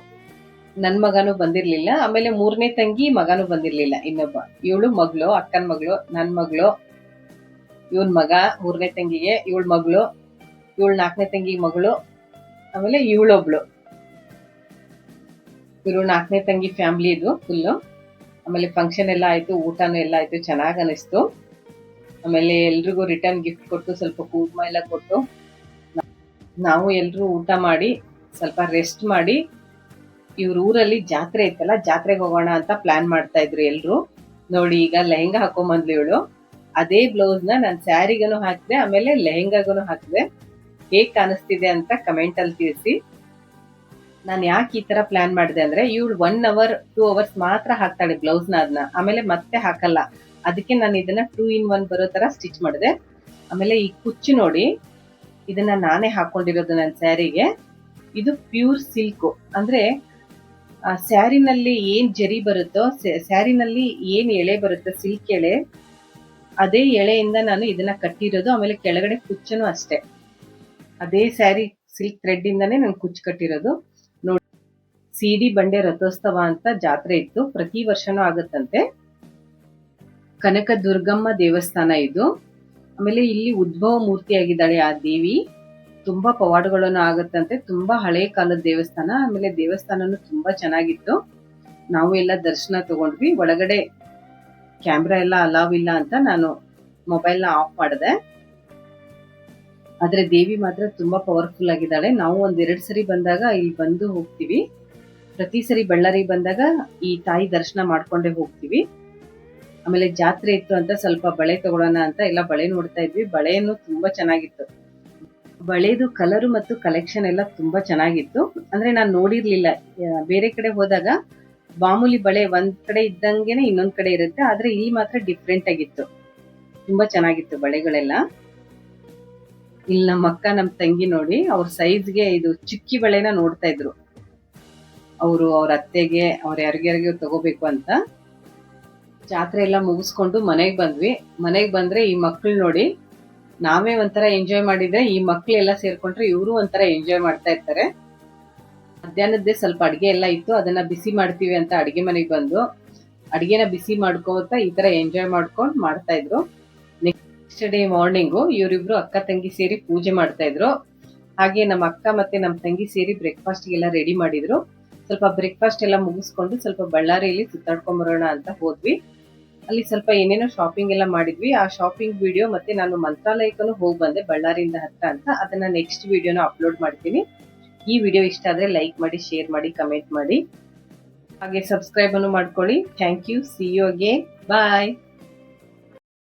Speaker 1: ನನ್ ಮಗನು ಬಂದಿರ್ಲಿಲ್ಲ. ಆಮೇಲೆ 3ನೇ ತಂಗಿ ಮಗನು ಬಂದಿರ್ಲಿಲ್ಲ, ಇನ್ನೊಬ್ಬ. ಇವಳು ಮಗಳು, ಅಕ್ಕನ ಮಗಳು, ನನ್ ಮಗಳು, ಇವನ್ ಮಗ 3ನೇ ತಂಗಿಗೆ, ಇವಳ ಮಗಳು, ಇವಳು 4ನೇ ತಂಗಿ ಮಗಳು, ಆಮೇಲೆ ಇವಳೊಬ್ಳು. ಇವರು 4ನೇ ತಂಗಿ ಫ್ಯಾಮಿಲಿ ಇದು ಫುಲ್ಲು. ಆಮೇಲೆ ಫಂಕ್ಷನ್ ಎಲ್ಲ ಆಯ್ತು, ಊಟನೂ ಎಲ್ಲ ಆಯ್ತು, ಚೆನ್ನಾಗ್ ಅನಿಸ್ತು. ಆಮೇಲೆ ಎಲ್ರಿಗೂ ರಿಟರ್ನ್ ಗಿಫ್ಟ್ ಕೊಟ್ಟು ಸ್ವಲ್ಪ ಕುಂಕುಮ ಎಲ್ಲ ಕೊಟ್ಟು ನಾವು ಎಲ್ರು ಊಟ ಮಾಡಿ ಸ್ವಲ್ಪ ರೆಸ್ಟ್ ಮಾಡಿ, ಇವ್ರ ಊರಲ್ಲಿ ಜಾತ್ರೆ ಇತ್ತಲ್ಲ, ಜಾತ್ರೆಗೆ ಹೋಗೋಣ ಅಂತ ಪ್ಲಾನ್ ಮಾಡ್ತಾ ಇದ್ರು ಎಲ್ರು. ನೋಡಿ ಈಗ ಲೆಹಂಗಾ ಹಾಕೊಂಬಂದ್ಲು ಇವಳು. ಅದೇ ಬ್ಲೌಸ್ ನ ನಾನು ಸ್ಯಾರಿಗನು ಹಾಕಿದೆ, ಆಮೇಲೆ ಲೆಹಂಗಾಗನು ಹಾಕಿದೆ. ಹೇಗ್ ಕಾಣಿಸ್ತಿದೆ ಅಂತ ಕಮೆಂಟ್ ಅಲ್ಲಿ ತಿಳಿಸಿ. ನಾನು ಯಾಕೆ ಈ ತರ ಪ್ಲಾನ್ ಮಾಡಿದೆ ಅಂದ್ರೆ, ಇವಳು 1 hour 2 hours ಮಾತ್ರ ಹಾಕ್ತಾಳೆ ಬ್ಲೌಸ್ ನ, ಅದನ್ನ ಆಮೇಲೆ ಮತ್ತೆ ಹಾಕಲ್ಲ. ಅದಕ್ಕೆ ನಾನು ಇದನ್ನ 2 in 1 ಬರೋ ತರ ಸ್ಟಿಚ್ ಮಾಡಿದೆ. ಆಮೇಲೆ ಈ ಕುಚ್ಚು ನೋಡಿ, ಇದನ್ನ ನಾನೇ ಹಾಕೊಂಡಿರೋದು ನನ್ನ ಸ್ಯಾರಿಗೆ. ಇದು ಪ್ಯೂರ್ ಸಿಲ್ಕ್, ಅಂದ್ರೆ ಸ್ಯಾರಿನಲ್ಲಿ ಏನ್ ಜರಿ ಬರುತ್ತೋ, ಸ್ಯಾರಿನಲ್ಲಿ ಏನ್ ಎಳೆ ಬರುತ್ತೋ ಸಿಲ್ಕ್ ಎಳೆ, ಅದೇ ಎಳೆಯಿಂದ ನಾನು ಇದನ್ನ ಕಟ್ಟಿರೋದು. ಆಮೇಲೆ ಕೆಳಗಡೆ ಕುಚ್ಚನು ಅಷ್ಟೇ, ಅದೇ ಸ್ಯಾರಿ ಸಿಲ್ಕ್ ಥ್ರೆಡ್ ಇಂದಾನೇ ನಾನು ಕುಚ್ಚು ಕಟ್ಟಿರೋದು. ನೋಡಿ, ಸಿಡಿ ಬಂಡೆ ರಥೋತ್ಸವ ಅಂತ ಜಾತ್ರೆ ಇತ್ತು, ಪ್ರತಿ ವರ್ಷನೂ ಆಗುತ್ತಂತೆ. ಕನಕ ದುರ್ಗಮ್ಮ ದೇವಸ್ಥಾನ ಇದು. ಆಮೇಲೆ ಇಲ್ಲಿ ಉದ್ಭವ ಮೂರ್ತಿ ಆಗಿದ್ದಾಳೆ ಆ ದೇವಿ. ತುಂಬಾ ಪವಾಡಗಳನ್ನು ಆಗುತ್ತಂತೆ, ತುಂಬಾ ಹಳೆ ಕಾಲದ ದೇವಸ್ಥಾನ. ಆಮೇಲೆ ದೇವಸ್ಥಾನನು ತುಂಬಾ ಚೆನ್ನಾಗಿತ್ತು. ನಾವು ಎಲ್ಲ ದರ್ಶನ ತಗೊಂಡ್ವಿ. ಒಳಗಡೆ ಕ್ಯಾಮ್ರಾ ಎಲ್ಲ ಅಲಾವ್ ಇಲ್ಲ ಅಂತ ನಾನು ಮೊಬೈಲ್ ನ ಆಫ್ ಮಾಡಿದೆ. ಆದ್ರೆ ದೇವಿ ಮಾತ್ರ ತುಂಬಾ ಪವರ್ಫುಲ್ ಆಗಿದ್ದಾಳೆ. ನಾವು 1-2 ಸರಿ ಬಂದಾಗ ಇಲ್ಲಿ ಬಂದು ಹೋಗ್ತೀವಿ. ಪ್ರತಿ ಸರಿ ಬಳ್ಳಾರಿ ಬಂದಾಗ ಈ ತಾಯಿ ದರ್ಶನ ಮಾಡ್ಕೊಂಡೇ ಹೋಗ್ತೀವಿ. ಆಮೇಲೆ ಜಾತ್ರೆ ಇತ್ತು ಅಂತ ಸ್ವಲ್ಪ ಬಳೆ ತಗೊಳ್ಳೋಣ ಅಂತ ಎಲ್ಲ ಬಳೆ ನೋಡ್ತಾ ಇದ್ವಿ. ಬಳೆಯನ್ನು ತುಂಬಾ ಚೆನ್ನಾಗಿತ್ತು. ಬಳೆದು ಕಲರು ಮತ್ತು ಕಲೆಕ್ಷನ್ ಎಲ್ಲ ತುಂಬಾ ಚೆನ್ನಾಗಿತ್ತು. ಅಂದ್ರೆ ನಾನು ನೋಡಿರ್ಲಿಲ್ಲ, ಬೇರೆ ಕಡೆ ಹೋದಾಗ ಮಾಮೂಲಿ ಬಳೆ ಒಂದ್ ಕಡೆ ಇದ್ದಂಗೆನೆ ಇನ್ನೊಂದ್ ಕಡೆ ಇರುತ್ತೆ, ಆದ್ರೆ ಇಲ್ಲಿ ಮಾತ್ರ ಡಿಫ್ರೆಂಟ್ ಆಗಿತ್ತು. ತುಂಬಾ ಚೆನ್ನಾಗಿತ್ತು ಬಳೆಗಳೆಲ್ಲ. ಇಲ್ಲಿ ನಮ್ಮ ಅಕ್ಕ ನಮ್ಮ ತಂಗಿ ನೋಡಿ ಅವ್ರ ಸೈಜ್ಗೆ ಇದು ಚಿಕ್ಕಿ ಬಳೆನ ನೋಡ್ತಾ ಇದ್ರು. ಅವ್ರ ಅತ್ತೆಗೆ ಅವ್ರ ಯಾರಿಗ್ಯಾರಿಗೂ ತಗೋಬೇಕು ಅಂತ. ಜಾತ್ರೆ ಎಲ್ಲ ಮುಗಿಸ್ಕೊಂಡು ಮನೆಗೆ ಬಂದ್ವಿ. ಮನೆಗೆ ಬಂದ್ರೆ ಈ ಮಕ್ಳು ನೋಡಿ, ನಾವೇ ಒಂಥರ ಎಂಜಾಯ್ ಮಾಡಿದ್ರೆ ಈ ಮಕ್ಳೆಲ್ಲ ಸೇರ್ಕೊಂಡ್ರೆ ಇವರು ಒಂಥರ ಎಂಜಾಯ್ ಮಾಡ್ತಾ ಇರ್ತಾರೆ. ಮಧ್ಯಾಹ್ನದ್ದೇ ಸ್ವಲ್ಪ ಅಡ್ಗೆ ಎಲ್ಲ ಇತ್ತು, ಅದನ್ನ ಬಿಸಿ ಮಾಡ್ತೀವಿ ಅಂತ ಅಡ್ಗೆ ಮನೆಗೆ ಬಂದು ಅಡ್ಗೆನ ಬಿಸಿ ಮಾಡ್ಕೋತಾ ಈ ತರ ಎಂಜಾಯ್ ಮಾಡ್ಕೊಂಡು ಮಾಡ್ತಾ ಇದ್ರು. ನೆಕ್ಸ್ಟ್ ಡೇ ಮಾರ್ನಿಂಗು ಇವರಿಬ್ರು ಅಕ್ಕ ತಂಗಿ ಸೇರಿ ಪೂಜೆ ಮಾಡ್ತಾ ಇದ್ರು. ಹಾಗೆ ನಮ್ಮ ಅಕ್ಕ ಮತ್ತೆ ನಮ್ಮ ತಂಗಿ ಸೇರಿ ಬ್ರೇಕ್ಫಾಸ್ಟ್ಗೆಲ್ಲ ರೆಡಿ ಮಾಡಿದ್ರು. ಸ್ವಲ್ಪ ಬ್ರೇಕ್ಫಾಸ್ಟ್ ಎಲ್ಲ ಮುಗಿಸ್ಕೊಂಡು ಸ್ವಲ್ಪ ಬಳ್ಳಾರಿಯಲ್ಲಿ ಸುತ್ತಾಡ್ಕೊಂಡ್ ಬರೋಣ ಅಂತ ಹೋದ್ವಿ. ಅಲ್ಲಿ ಸ್ವಲ್ಪ ಏನೇನೋ ಶಾಪಿಂಗ್ ಎಲ್ಲ ಮಾಡಿದ್ವಿ. ಆ ಶಾಪಿಂಗ್ ವಿಡಿಯೋ ಮತ್ತೆ ನಾನು ಮಂತ್ರಾಲಯಕ್ಕೂ ಹೋಗಿ ಬಂದೆ ಬಳ್ಳಾರಿಯಿಂದ ಹತ್ರ ಅಂತ. ಅದನ್ನ ನೆಕ್ಸ್ಟ್ ವಿಡಿಯೋನ ಅಪ್ಲೋಡ್ ಮಾಡ್ತೀನಿ. ಈ ವಿಡಿಯೋ ಇಷ್ಟ ಆದ್ರೆ ಲೈಕ್ ಮಾಡಿ, ಶೇರ್ ಮಾಡಿ, ಕಮೆಂಟ್ ಮಾಡಿ, ಹಾಗೆ ಸಬ್ಸ್ಕ್ರೈಬ್ ಅನ್ನು ಮಾಡ್ಕೊಳ್ಳಿ. Thank you. See you again. Bye.